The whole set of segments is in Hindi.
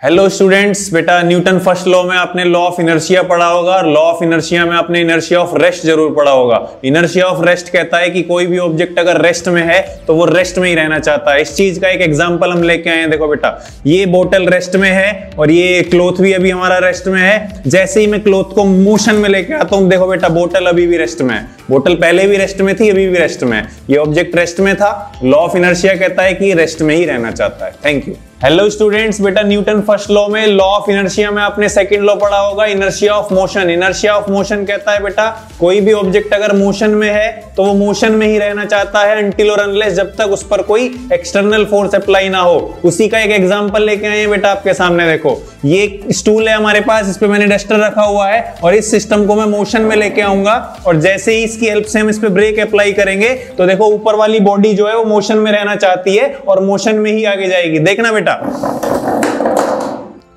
हेलो स्टूडेंट्स, बेटा न्यूटन फर्स्ट लॉ में आपने लॉ ऑफ इनर्शिया पढ़ा होगा और लॉ ऑफ इनर्शिया में आपने इनर्शिया ऑफ रेस्ट जरूर पढ़ा होगा। इनर्शिया ऑफ रेस्ट कहता है कि कोई भी ऑब्जेक्ट अगर रेस्ट में है तो वो रेस्ट में ही रहना चाहता है। इस चीज का एक एग्जांपल हम लेके आए हैं। देखो बेटा, ये बोतल रेस्ट में है और ये क्लॉथ भी अभी हमारा रेस्ट में है। जैसे ही मैं क्लॉथ को मोशन में लेके आता हूँ, देखो बेटा बोतल अभी भी रेस्ट में है। बोतल पहले भी रेस्ट में थी, अभी भी रेस्ट में है। ये ऑब्जेक्ट रेस्ट में था। लॉ ऑफ इनर्शिया कहता है कि रेस्ट में ही रहना चाहता है। Thank you. हेलो स्टूडेंट्स, बेटा न्यूटन फर्स्ट लॉ में लॉ ऑफ इनर्शिया में आपने सेकंड लॉ पढ़ा होगा, inertia of motion. Inertia of motion कहता है बेटा कोई भी ऑब्जेक्ट अगर मोशन में है तो वो मोशन में ही रहना चाहता है अनटिल और अनलेस, जब तक उस पर कोई एक्सटर्नल फोर्स अप्लाई ना हो। उसी का एक एग्जांपल लेके आए हैं बेटा आपके सामने। देखो ये स्टूल है हमारे पास, इस पे मैंने डस्टर रखा हुआ है और इस सिस्टम को मैं मोशन में लेके आऊंगा और जैसे ही इसकी हेल्प से हम इस पे ब्रेक अप्लाई करेंगे तो देखो ऊपर वाली बॉडी जो है वो मोशन में रहना चाहती है और मोशन में ही आगे जाएगी। देखना बेटा,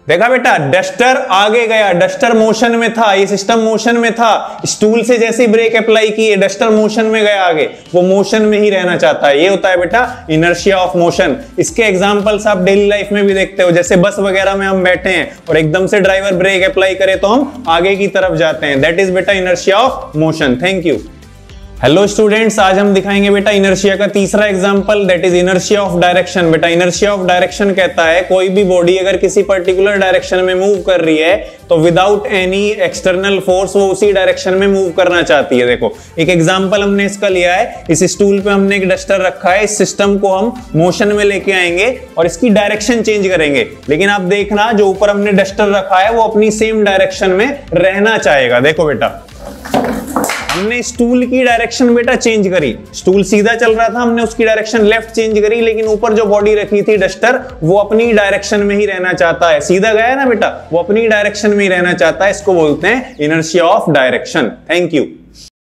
देखा बेटा डस्टर आगे गया, डस्टर मोशन में था, ये सिस्टम मोशन में था। स्टूल से जैसे ही ब्रेक अप्लाई किए डस्टर मोशन में गया आगे, वो मोशन में ही रहना चाहता है। ये होता है बेटा इनर्शिया ऑफ मोशन। इसके एग्जांपल्स आप डेली लाइफ में भी देखते हो, जैसे बस वगैरह में हम बैठे हैं और एकदम से ड्राइवर ब्रेक अप्लाई करे तो हम आगे की तरफ जाते हैं। दैट इज बेटा inertia of motion. Thank you. Hello students, आज हम दिखाएंगे बेटा इनर्शिया का तीसरा example, that is inertia of direction. बेटा इनर्शिया ऑफ डायरेक्शन कहता है कोई भी बॉडी अगर किसी पर्टिकुलर डायरेक्शन में मूव कर रही है तो विदाउट एनी एक्सटर्नल फोर्स वो उसी डायरेक्शन में मूव करना चाहती है। देखो एक एग्जांपल हमने इसका लिया है, इस स्टूल पे हमने एक डस्टर रखा है, इस सिस्टम को हम मोशन में लेके आएंगे और इसकी डायरेक्शन चेंज करेंगे। लेकिन आप देखना जो ऊपर हमने डस्टर रखा है वो अपनी सेम डायरेक्शन में रहना चाहेगा। देखो बेटा हमने स्टूल की डायरेक्शन बेटा चेंज करी, स्टूल सीधा चल रहा था, हमने उसकी डायरेक्शन लेफ्ट चेंज करी, लेकिन ऊपर जो बॉडी रखी थी डस्टर वो अपनी डायरेक्शन में ही रहना चाहता है। सीधा गया ना बेटा, वो अपनी डायरेक्शन में ही रहना चाहता है। इसको बोलते हैं inertia of direction. Thank you.